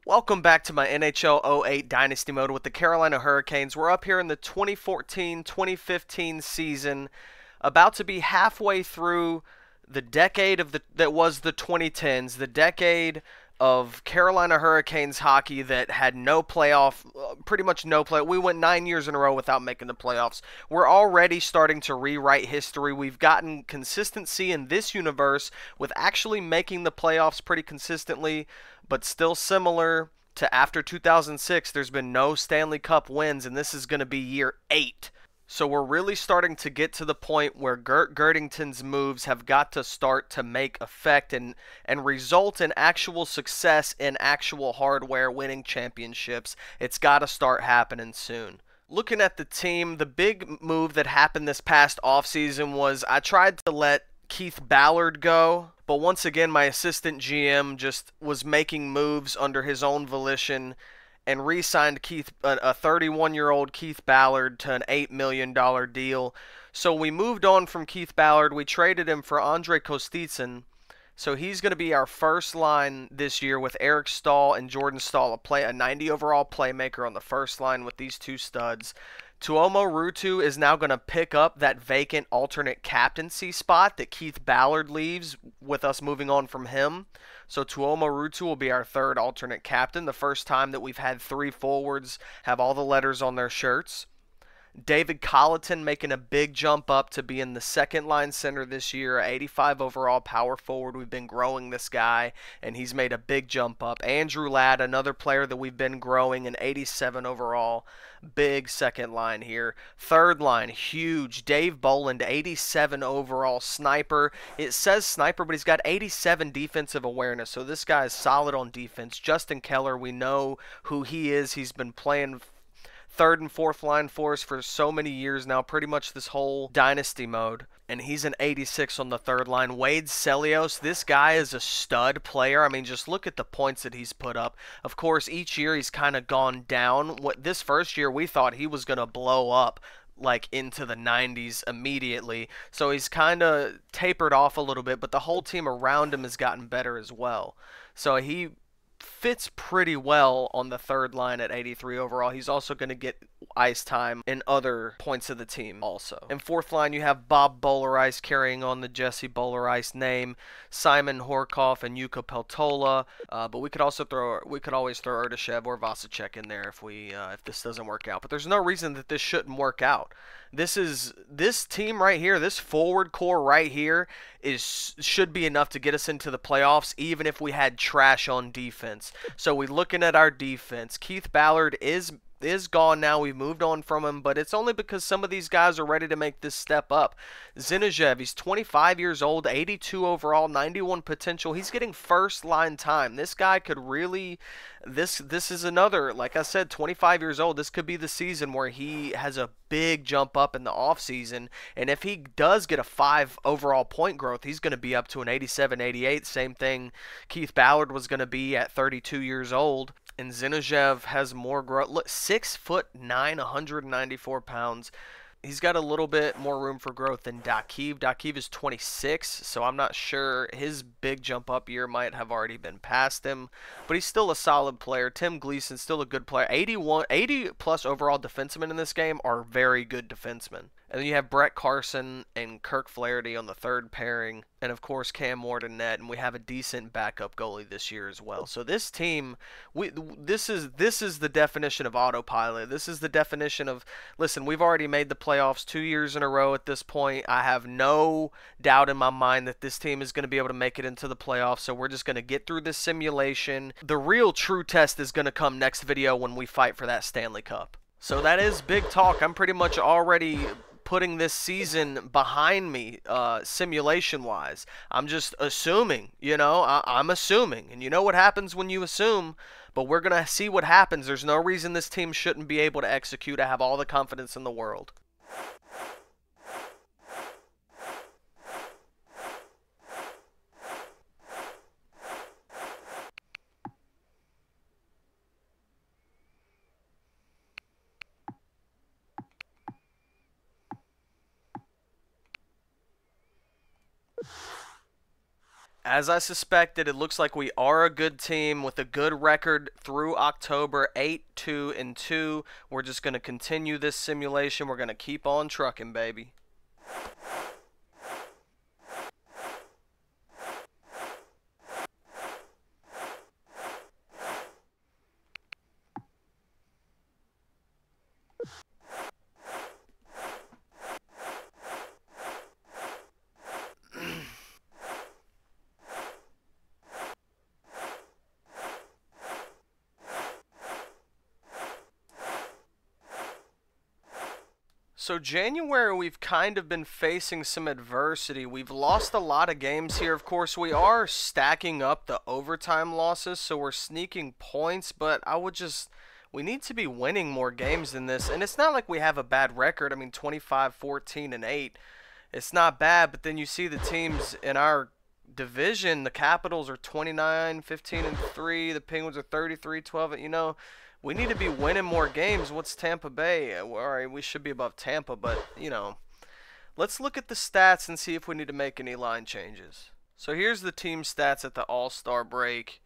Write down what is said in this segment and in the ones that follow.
Welcome back to my NHL '08 Dynasty Mode with the Carolina Hurricanes. We're up here in the 2014-2015 season, about to be halfway through the decade that was the 2010s, the decade of Carolina Hurricanes hockey that had no playoff, pretty much no play. We went 9 years in a row without making the playoffs. We're already starting to rewrite history. We've gotten consistency in this universe with actually making the playoffs pretty consistently, but still similar to after 2006, there's been no Stanley Cup wins, and this is going to be year 8. So we're really starting to get to the point where Gerdington's moves have got to start to make effect and result in actual success in actual hardware winning championships. It's got to start happening soon. Looking at the team, the big move that happened this past offseason was I tried to let Keith Ballard go, but once again my assistant GM just was making moves under his own volition and re-signed a 31-year-old Keith Ballard to an $8 million deal. So we moved on from Keith Ballard. We traded him for Andrei Kostitsyn. So he's going to be our first line this year with Eric Stahl and Jordan Stahl, a 90 overall playmaker on the first line with these two studs. Tuomo Ruutu is now going to pick up that vacant alternate captaincy spot that Keith Ballard leaves with us moving on from him. So Tuomo Ruutu will be our third alternate captain, the first time that we've had 3 forwards have all the letters on their shirts. David Colleton making a big jump up to be in the second line center this year, 85 overall power forward. We've been growing this guy, and he's made a big jump up. Andrew Ladd, another player that we've been growing, an 87 overall. Big second line here. Third line, huge. Dave Boland, 87 overall sniper. It says sniper, but he's got 87 defensive awareness, so this guy is solid on defense. Justin Keller, we know who he is. He's been playing third and fourth line for us for so many years now, pretty much this whole dynasty mode. And he's an 86 on the third line. Wade Celios, this guy is a stud player. I mean, just look at the points that he's put up. Of course, each year he's kind of gone down. This first year we thought he was going to blow up like into the 90s immediately. So he's kind of tapered off a little bit, but the whole team around him has gotten better as well. So he fits pretty well on the third line at 83 overall. He's also going to get ice time in other points of the team also. In fourth line, you have Bob Bowlerice carrying on the Jesse Bowlerice name, Simon Horkoff and Yuka Peltola, but we could always throw Erdashev or Vasicek in there if this doesn't work out. But there's no reason that this shouldn't work out. This team right here, this forward core right here should be enough to get us into the playoffs, even if we had trash on defense. So we're looking at our defense. Keith Ballard is gone now. We've moved on from him, but it's only because some of these guys are ready to make this step up. Zinoviev, he's 25 years old, 82 overall, 91 potential. He's getting first line time. This guy could really, this is another, like I said, 25 years old. This could be the season where he has a big jump up in the offseason, and if he does get a 5 overall point growth, he's going to be up to an 87, 88. Same thing Keith Ballard was going to be at 32 years old. And Zinoviev has more growth. Look, 6'9", 194 pounds. He's got a little bit more room for growth than Dakiv. Dakiv is 26, so I'm not sure. His big jump up year might have already been past him, but he's still a solid player. Tim Gleason's still a good player. 80 plus overall defensemen in this game are very good defensemen. And then you have Brett Carson and Kirk Flaherty on the third pairing, and of course Cam Ward and net, and we have a decent backup goalie this year as well. So this team, this is the definition of autopilot. This is the definition of, listen, we've already made the playoffs 2 years in a row at this point. I have no doubt in my mind that this team is going to be able to make it into the playoffs, so we're just going to get through this simulation. The real true test is going to come next video when we fight for that Stanley Cup. So that is big talk. I'm pretty much already putting this season behind me, simulation-wise. I'm just assuming, I'm assuming. And you know what happens when you assume, but we're going to see what happens. There's no reason this team shouldn't be able to execute. I have all the confidence in the world. As I suspected, it looks like we are a good team with a good record through October, 8-2-2. We're just going to continue this simulation. We're going to keep on trucking, baby. So January, we've kind of been facing some adversity. We've lost a lot of games here. Of course, we are stacking up the overtime losses, so we're sneaking points, but we need to be winning more games than this. And it's not like we have a bad record. I mean, 25-14-8. It's not bad, but then you see the teams in our division. The Capitals are 29-15-3. The Penguins are 33-12. You know, we need to be winning more games. What's Tampa Bay? All right, we should be above Tampa, but, you know, let's look at the stats and see if we need to make any line changes. So here's the team stats at the All-Star break.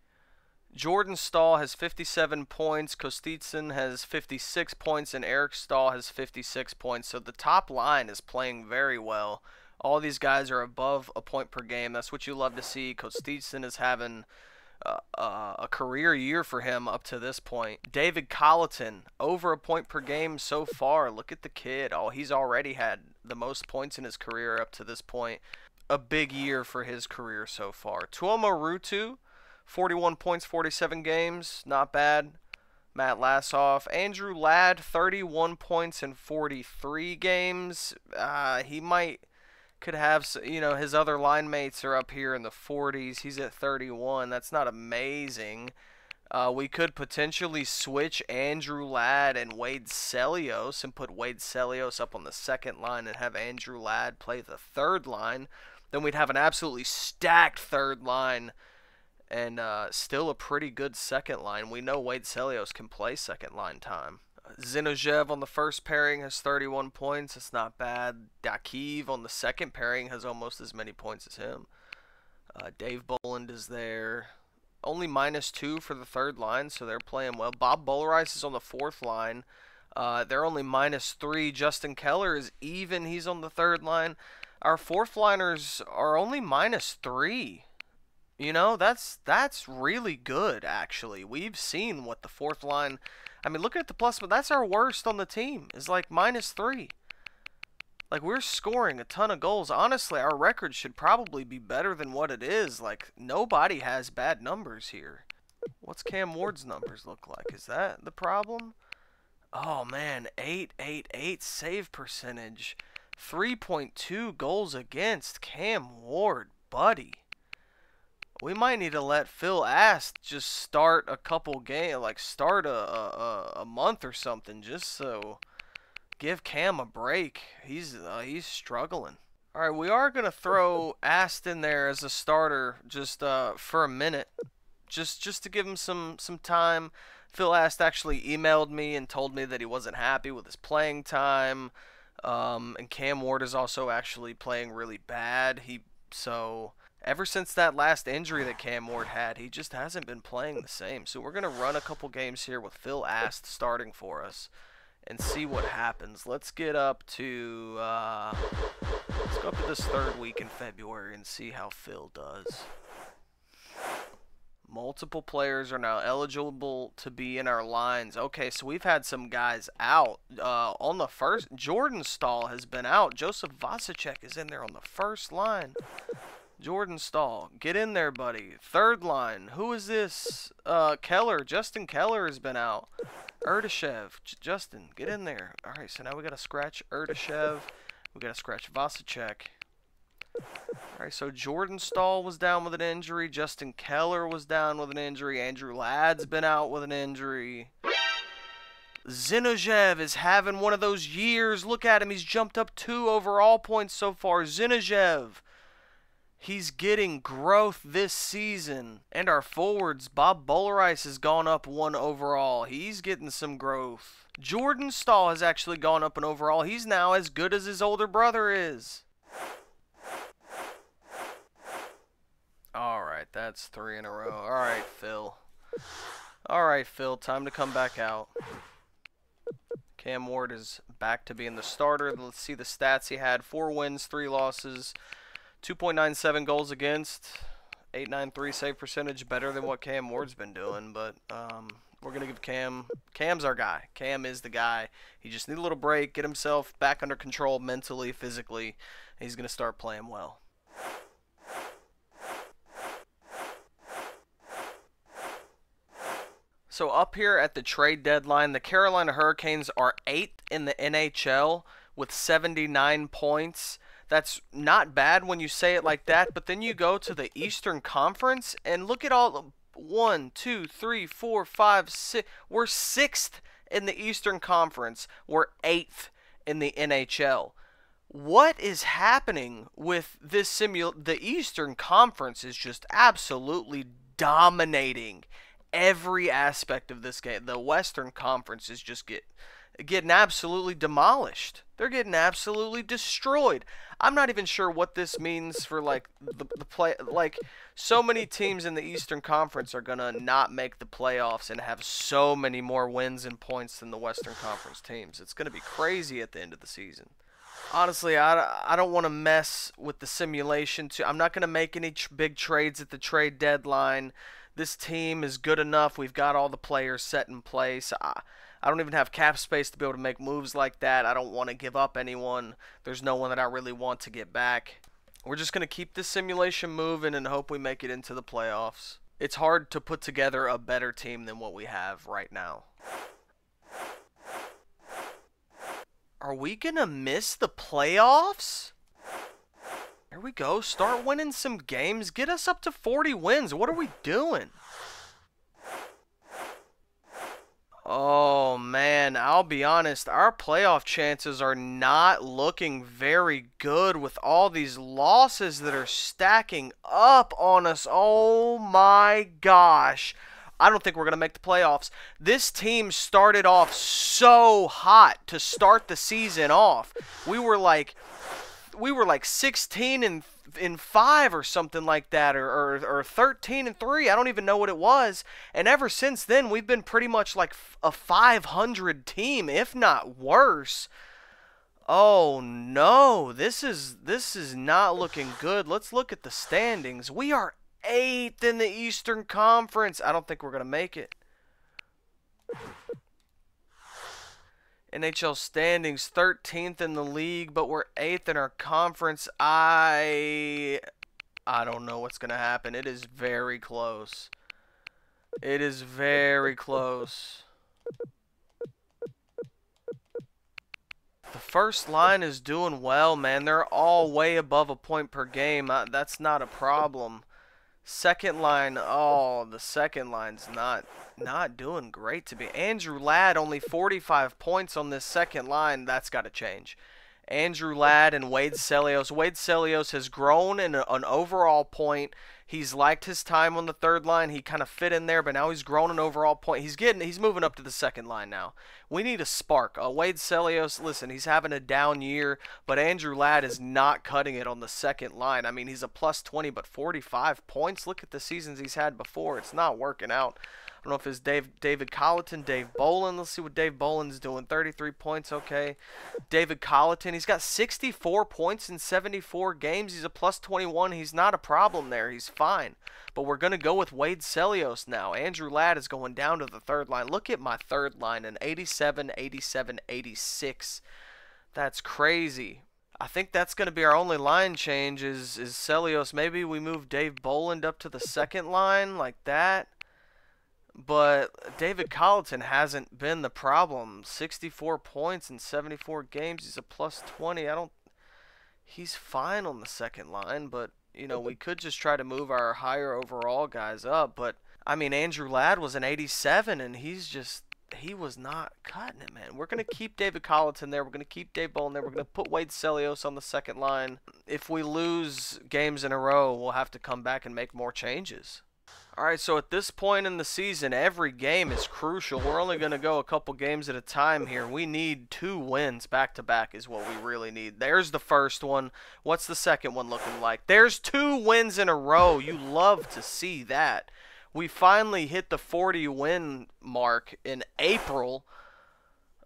Jordan Staal has 57 points, Kostitsyn has 56 points, and Eric Staal has 56 points. So the top line is playing very well. All these guys are above a point per game. That's what you love to see. Kostitsyn is having a career year for him up to this point. David Colleton, over a point per game so far. Look at the kid. Oh, he's already had the most points in his career up to this point. A big year for his career so far. Tuomo Ruutu, 41 points, 47 games. Not bad. Matt Lassoff. Andrew Ladd, 31 points in 43 games. He could have, you know, his other line mates are up here in the 40s. He's at 31. That's not amazing. We could potentially switch Andrew Ladd and Wade Celios and put Wade Celios up on the second line and have Andrew Ladd play the third line. Then we'd have an absolutely stacked third line and still a pretty good second line. We know Wade Celios can play second line time. Zinoviev on the first pairing has 31 points. It's not bad. Dakiv on the second pairing has almost as many points as him. Dave Bolland is there. Only -2 for the third line, so they're playing well. Bob Bollerice is on the fourth line. They're only -3. Justin Keller is even. He's on the third line. Our fourth liners are only -3. You know, that's really good, actually. We've seen what the fourth line... I mean, look at the plus, but that's our worst on the team. Is like -3. Like, we're scoring a ton of goals. Honestly, our record should probably be better than what it is. Like, nobody has bad numbers here. What's Cam Ward's numbers look like? Is that the problem? Oh, man, 888 save percentage. 3.2 goals against. Cam Ward, buddy. We might need to let Phil Ast just start a couple games, like start a month or something, just so give Cam a break. He's struggling. All right, we are gonna throw Ast in there as a starter just for a minute, just to give him some time. Phil Ast actually emailed me and told me that he wasn't happy with his playing time, and Cam Ward is also actually playing really bad. So. Ever since that last injury that Cam Ward had, he just hasn't been playing the same. So we're going to run a couple games here with Phil Ast starting for us and see what happens. Let's get up to this third week in February and see how Phil does. Multiple players are now eligible to be in our lines. Okay, so we've had some guys out. On the first, Jordan Staal has been out. Joseph Vasicek is in there on the first line. Jordan Staal, get in there, buddy. Third line, who is this? Keller, Justin Keller has been out. Erdashev, Justin, get in there. All right, so now we got to scratch Erdashev. We got to scratch Vasicek. All right, so Jordan Staal was down with an injury. Justin Keller was down with an injury. Andrew Ladd's been out with an injury. Zinoviev is having one of those years. Look at him. He's jumped up 2 overall points so far. Zinoviev. He's getting growth this season. And our forwards, Bob Bollerice has gone up 1 overall. He's getting some growth. Jordan Staal has actually gone up an overall. He's now as good as his older brother is. All right, that's 3 in a row. All right, Phil. All right, Phil, time to come back out. Cam Ward is back to being the starter. Let's see the stats he had. 4 wins, 3 losses, 2.97 goals against, 893 save percentage, better than what Cam Ward's been doing. But we're going to give Cam's our guy. Cam is the guy. He just needs a little break, get himself back under control mentally, physically. He's going to start playing well. So up here at the trade deadline, the Carolina Hurricanes are 8th in the NHL with 79 points. That's not bad when you say it like that, but then you go to the Eastern Conference and look at all 1, 2, 3, 4, 5, 6. We're 6th in the Eastern Conference. We're 8th in the NHL. What is happening with this the Eastern Conference is just absolutely dominating every aspect of this game. The Western Conference is just getting absolutely demolished. They're getting absolutely destroyed. I'm not even sure what this means for like the play. Like, so many teams in the Eastern Conference are gonna not make the playoffs and have so many more wins and points than the Western Conference teams. It's gonna be crazy at the end of the season. Honestly, I don't want to mess with the simulation. I'm not going to make any big trades at the trade deadline. This team is good enough. We've got all the players set in place. I don't even have cap space to be able to make moves like that. I don't want to give up anyone. There's no one that I really want to get back. We're just going to keep this simulation moving and hope we make it into the playoffs. It's hard to put together a better team than what we have right now. Are we going to miss the playoffs? Here we go. Start winning some games. Get us up to 40 wins. What are we doing? Oh, man. I'll be honest. Our playoff chances are not looking very good with all these losses that are stacking up on us. Oh, my gosh. I don't think we're going to make the playoffs. This team started off so hot to start the season off. We were like 16 and 5 or something like that, or 13 and 3. I don't even know what it was. And ever since then, we've been pretty much like a 500 team, if not worse. Oh no, this is not looking good. Let's look at the standings. We are 8th in the Eastern Conference. I don't think we're going to make it. NHL standings, 13th in the league, but we're 8th in our conference. I don't know what's going to happen. It is very close. It is very close. The first line is doing well, man. They're all way above a point per game. That's not a problem. Second line, oh, the second line's not doing great to be. Andrew Ladd, only 45 points on this second line. That's got to change. Andrew Ladd and Wade Celios. Wade Celios has grown in an overall point. He's liked his time on the third line. He kind of fit in there, but now he's grown an overall point. He's moving up to the second line now. We need a spark. Wade Celios, listen, he's having a down year, but Andrew Ladd is not cutting it on the second line. I mean, he's a plus 20, but 45 points. Look at the seasons he's had before. It's not working out. I don't know if it's David Colleton, Dave Bolin. Let's see what Dave Bolin's doing. 33 points, okay. David Colleton, he's got 64 points in 74 games. He's a plus 21. He's not a problem there. He's fine. But we're going to go with Wade Celios now. Andrew Ladd is going down to the third line. Look at my third line, an 87, 87, 86. That's crazy. I think that's going to be our only line change is Celios. Maybe we move Dave Boland up to the second line like that. But David Colleton hasn't been the problem. 64 points in 74 games. He's a plus 20. He's fine on the second line, but you know, we could just try to move our higher overall guys up. But I mean, Andrew Ladd was an 87, and he was not cutting it, man. We're going to keep David Colleton there. We're going to keep Dave Bolin there. We're going to put Wade Celios on the second line. If we lose games in a row, we'll have to come back and make more changes. All right, so at this point in the season, every game is crucial. We're only going to go a couple games at a time here. We need 2 wins back-to-back is what we really need. There's the first one. What's the second one looking like? There's 2 wins in a row. You love to see that. We finally hit the 40-win mark in April.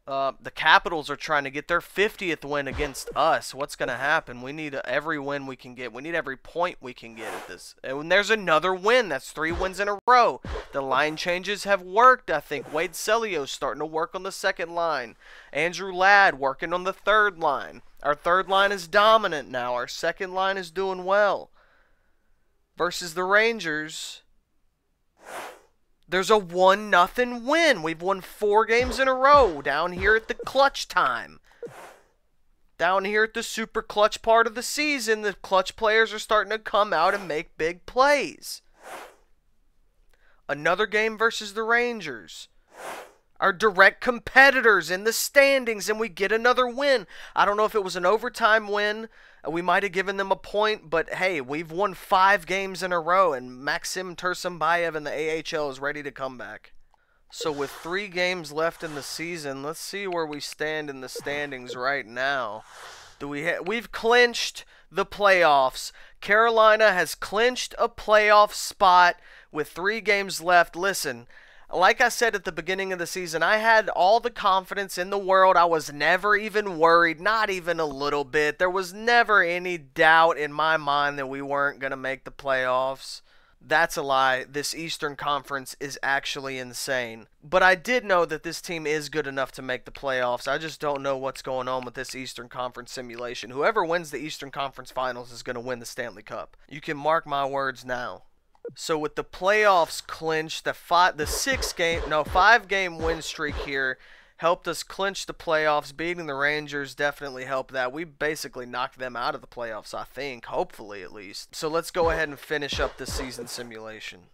The Capitals are trying to get their 50th win against us. What's going to happen? We need every win we can get. We need every point we can get at this. And there's another win. That's 3 wins in a row. The line changes have worked, I think. Wade Celio's starting to work on the second line. Andrew Ladd working on the third line. Our third line is dominant now. Our second line is doing well. Versus the Rangers, there's a 1-0 win. We've won 4 games in a row down here at the clutch time. Down here at the super clutch part of the season, the clutch players are starting to come out and make big plays. Another game versus the Rangers. Our direct competitors in the standings, and we get another win. I don't know if it was an overtime win. We might have given them a point, but hey, we've won 5 games in a row, and Maxim Tursunbayev in the AHL is ready to come back. So with 3 games left in the season, let's see where we stand in the standings right now. We've clinched the playoffs. Carolina has clinched a playoff spot with 3 games left. Listen, like I said at the beginning of the season, I had all the confidence in the world. I was never even worried, not even a little bit. There was never any doubt in my mind that we weren't going to make the playoffs. That's a lie. This Eastern Conference is actually insane. But I did know that this team is good enough to make the playoffs. I just don't know what's going on with this Eastern Conference simulation. Whoever wins the Eastern Conference Finals is going to win the Stanley Cup. You can mark my words now. So with the playoffs clinched, the 5-game win streak here helped us clinch the playoffs. Beating the Rangers definitely helped that. We basically knocked them out of the playoffs, I think, hopefully at least. So let's go ahead and finish up the season simulation.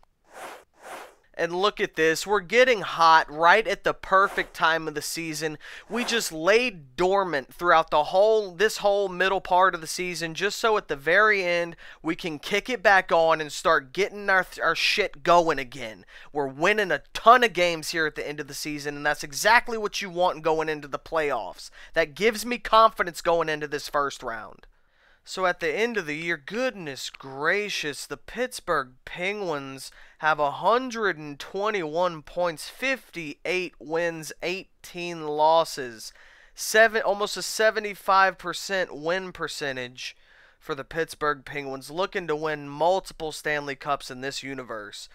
And look at this. We're getting hot right at the perfect time of the season. We just laid dormant throughout this whole middle part of the season just so at the very end we can kick it back on and start getting our shit going again. We're winning a ton of games here at the end of the season, and that's exactly what you want going into the playoffs. That gives me confidence going into this first round. So at the end of the year, goodness gracious, the Pittsburgh Penguins have 121 points, 58 wins, 18 losses, almost a 75% win percentage for the Pittsburgh Penguins, looking to win multiple Stanley Cups in this universe.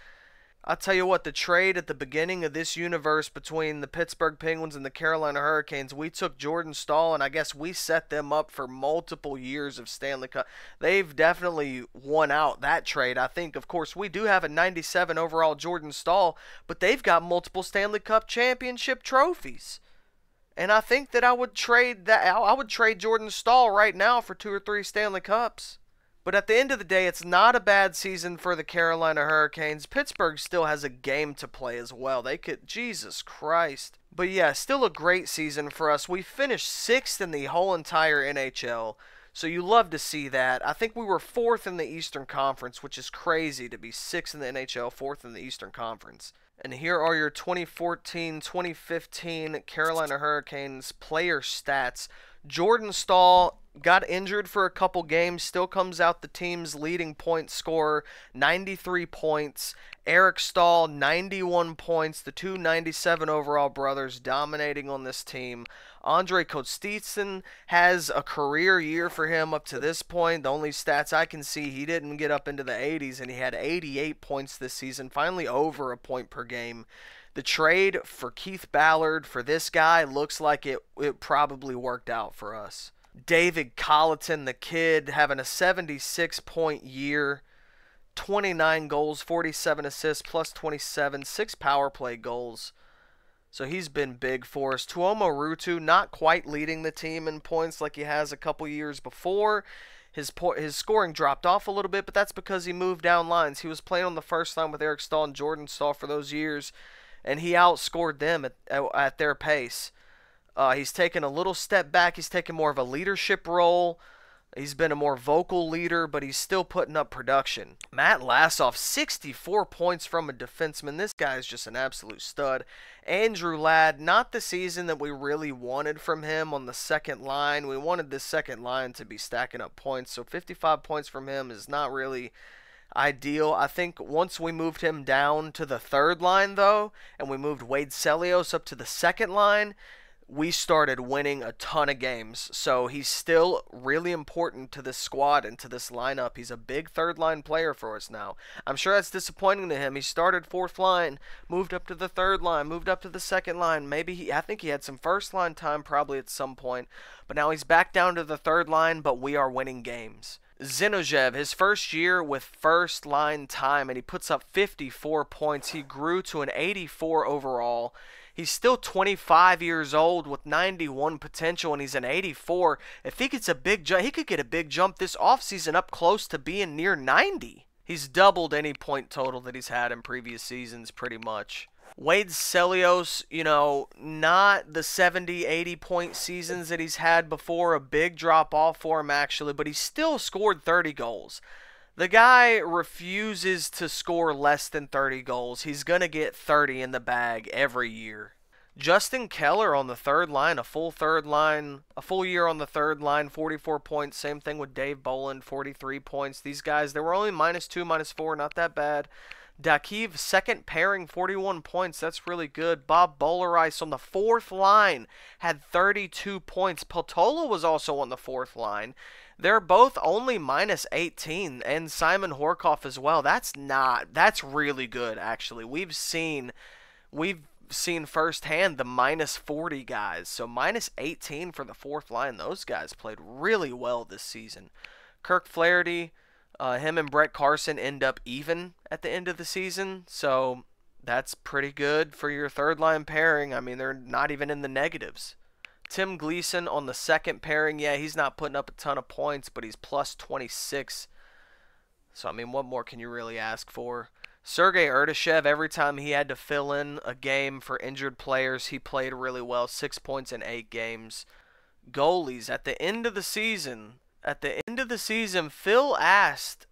I'll tell you what, the trade at the beginning of this universe between the Pittsburgh Penguins and the Carolina Hurricanes, we took Jordan Staal, and I guess we set them up for multiple years of Stanley Cup. They've definitely won out that trade. I think, of course, we do have a 97 overall Jordan Staal, but they've got multiple Stanley Cup championship trophies. And I think that I would trade Jordan Staal right now for 2 or 3 Stanley Cups. But at the end of the day, it's not a bad season for the Carolina Hurricanes. Pittsburgh still has a game to play as well. They could, Jesus Christ. But yeah, still a great season for us. We finished 6th in the whole entire NHL. So you love to see that. I think we were 4th in the Eastern Conference, which is crazy to be 6th in the NHL, 4th in the Eastern Conference. And here are your 2014-2015 Carolina Hurricanes player stats. Jordan Staal got injured for a couple games, still comes out the team's leading point scorer, 93 points. Eric Staal, 91 points. The 297 overall brothers dominating on this team. Andrei Kostitsyn has a career year for him up to this point. The only stats I can see, he didn't get up into the 80s, and he had 88 points this season, finally over a point per game. The trade for Keith Ballard for this guy looks like it probably worked out for us. David Colleton, the kid, having a 76-point year, 29 goals, 47 assists, plus 27, 6 power play goals. So he's been big for us. Tuomo Ruutu not quite leading the team in points like he has a couple years before. His scoring dropped off a little bit, but that's because he moved down lines. He was playing on the first line with Eric Staal and Jordan Staal for those years, and he outscored them at their pace. He's taken a little step back. He's taken more of a leadership role. He's been a more vocal leader, but he's still putting up production. Matt Lassoff, 64 points from a defenseman. This guy is just an absolute stud. Andrew Ladd, not the season that we really wanted from him on the second line. We wanted this second line to be stacking up points, so 55 points from him is not really ideal. I think once we moved him down to the third line, though, and we moved Wade Celios up to the second line, we started winning a ton of games. So he's still really important to this squad and to this lineup. He's a big third line player for us now. I'm sure that's disappointing to him. He started fourth line, moved up to the third line, moved up to the second line. I think he had some first line time probably at some point, but now he's back down to the third line, but we are winning games. Zinojev, his first year with first line time, and he puts up 54 points. He grew to an 84 overall. He's still 25 years old with 91 potential, and he's an 84. If he gets a big jump, he could get a big jump this offseason up close to being near 90. He's doubled any point total that he's had in previous seasons pretty much. Wade Celios, not the 70, 80 point seasons that he's had before. A big drop off for him actually, but he still scored 30 goals. The guy refuses to score less than 30 goals. He's going to get 30 in the bag every year. Justin Keller on the third line, a full year on the third line, 44 points. Same thing with Dave Boland, 43 points. These guys, they were only -2, -4, not that bad. Dakiv, second pairing, 41 points. That's really good. Bob Bolerice on the fourth line had 32 points. Potola was also on the fourth line. They're both only -18, and Simon Horkoff as well. That's really good, actually. We've seen firsthand the -40 guys. So -18 for the fourth line. Those guys played really well this season. Kirk Flaherty, him and Brett Carson end up even at the end of the season. So that's pretty good for your third line pairing. I mean, they're not even in the negatives. Tim Gleason on the second pairing, yeah, he's not putting up a ton of points, but he's +26. So, I mean, what more can you really ask for? Sergei Erdashev, every time he had to fill in a game for injured players, he played really well. 6 points in 8 games. Goalies, at the end of the season, Phil Ast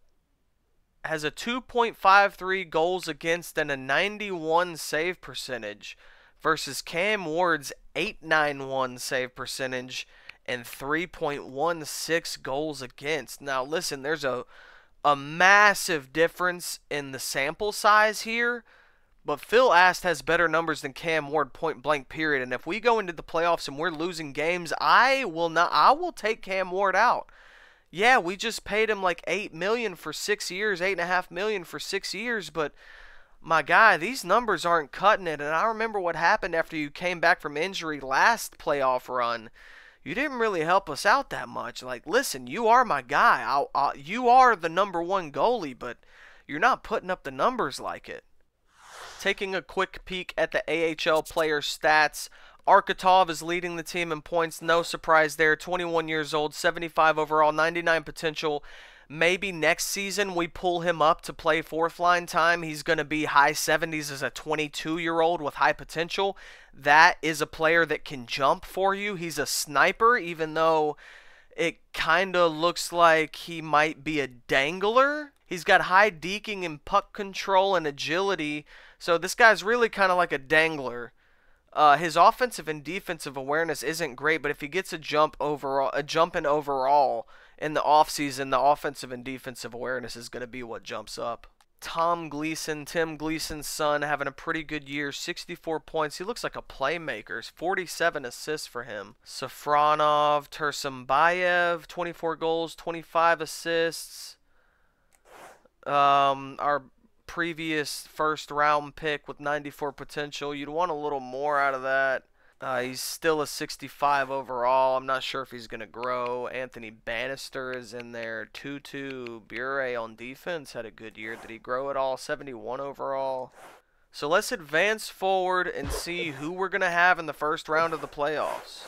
has a 2.53 goals against and a 91 save percentage versus Cam Ward's 891 save percentage and 3.16 goals against. Now, listen, there's a massive difference in the sample size here, but Phil Ast has better numbers than Cam Ward, point blank, period. And if we go into the playoffs and we're losing games, I will take Cam Ward out. Yeah, we just paid him like $8 million for 6 years, $8.5 million for 6 years, but my guy, these numbers aren't cutting it. And I remember what happened after you came back from injury last playoff run. You didn't really help us out that much. Like, listen, you are my guy. You are the #1 goalie, but you're not putting up the numbers like it. Taking a quick peek at the AHL player stats, Arkatov is leading the team in points. No surprise there. 21 years old, 75 overall, 99 potential. Maybe next season we pull him up to play fourth line time. He's going to be high 70s as a 22-year-old with high potential. That is a player that can jump for you. He's a sniper, even though it kind of looks like he might be a dangler. He's got high deking and puck control and agility. So this guy's really kind of like a dangler. His offensive and defensive awareness isn't great, but if he gets a jump in overall in the offseason, the offensive and defensive awareness is going to be what jumps up. Tom Gleason, Tim Gleason's son, having a pretty good year, 64 points. He looks like a playmaker. 47 assists for him. Safronov, Tursunbayev, 24 goals, 25 assists. Our previous first-round pick with 94 potential. You'd want a little more out of that. He's still a 65 overall. I'm not sure if he's going to grow. Anthony Bannister is in there. Tutu Bure on defense had a good year. Did he grow at all? 71 overall. So let's advance forward and see who we're going to have in the first round of the playoffs.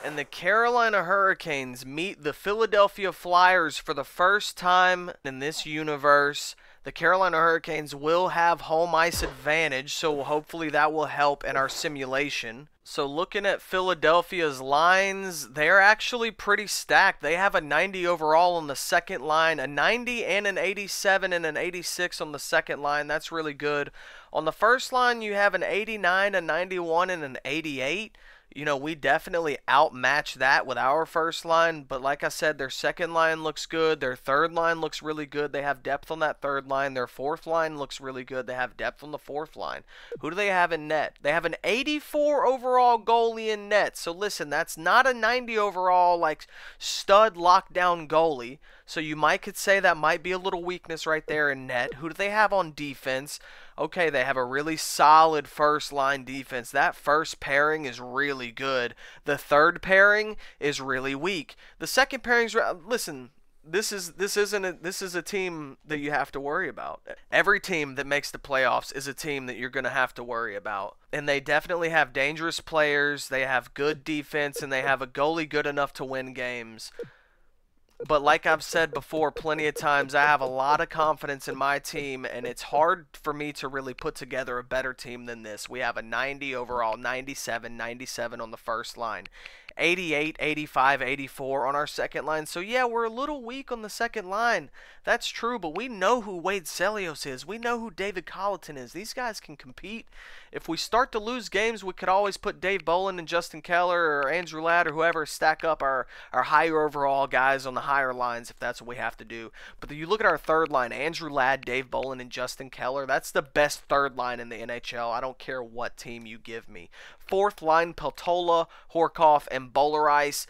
And the Carolina Hurricanes meet the Philadelphia Flyers for the first time in this universe. the Carolina Hurricanes will have home ice advantage, so hopefully that will help in our simulation. So looking at Philadelphia's lines, they're actually pretty stacked. They have a 90 overall on the second line, a 90 and an 87 and an 86 on the second line. That's really good. On the first line, you have an 89, a 91, and an 88. You know, we definitely outmatch that with our first line, but like I said, their second line looks good. Their third line looks really good. They have depth on that third line. Their fourth line looks really good. They have depth on the fourth line. Who do they have in net? They have an 84 overall goalie in net. So listen, that's not a 90 overall, like, stud lockdown goalie. So you could say that might be a little weakness right there in net. Who do they have on defense? Okay, they have a really solid first line defense. That first pairing is really good. The third pairing is really weak. The second pairing's listen, this is a team that you have to worry about. Every team that makes the playoffs is a team that you're going to have to worry about. And they definitely have dangerous players. They have good defense, and they have a goalie good enough to win games. But like I've said before plenty of times, I have a lot of confidence in my team, and it's hard for me to really put together a better team than this. We have a 90 overall, 97, 97 on the first line, 88, 85, 84 on our second line. So yeah, we're a little weak on the second line. That's true, but we know who Wade Celios is. We know who David Colleton is. These guys can compete. If we start to lose games, we could always put Dave Bolin and Justin Keller or Andrew Ladd or whoever, stack up our higher overall guys on the higher lines if that's what we have to do. But you look at our third line, Andrew Ladd, Dave Bolin, and Justin Keller. That's the best third line in the NHL. I don't care what team you give me. Fourth line, Peltola, Horkoff, and Bolerice.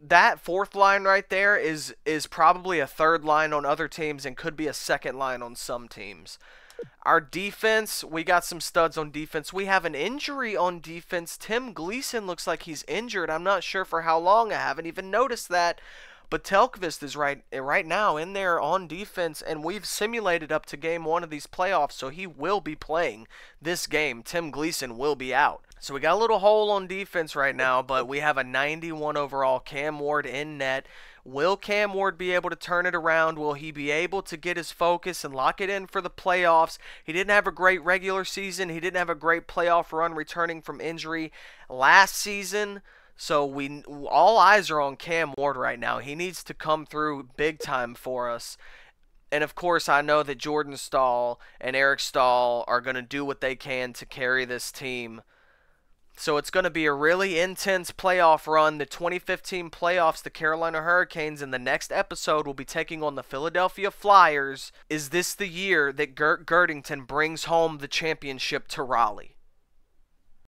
That fourth line right there is probably a third line on other teams and could be a second line on some teams. Our defense, we got some studs on defense. We have an injury on defense. Tim Gleason looks like he's injured. I'm not sure for how long. I haven't even noticed that. But Telkvist is right now in there on defense, and we've simulated up to game 1 of these playoffs, so he will be playing this game. Tim Gleason will be out. So we got a little hole on defense right now, but we have a 91 overall Cam Ward in net. Will Cam Ward be able to turn it around? Will he be able to get his focus and lock it in for the playoffs? He didn't have a great regular season. He didn't have a great playoff run returning from injury last season. So all eyes are on Cam Ward right now. He needs to come through big time for us. And of course, I know that Jordan Staal and Eric Staal are going to do what they can to carry this team. So it's going to be a really intense playoff run. The 2015 playoffs, the Carolina Hurricanes, in the next episode will be taking on the Philadelphia Flyers. Is this the year that Gert Girdington brings home the championship to Raleigh?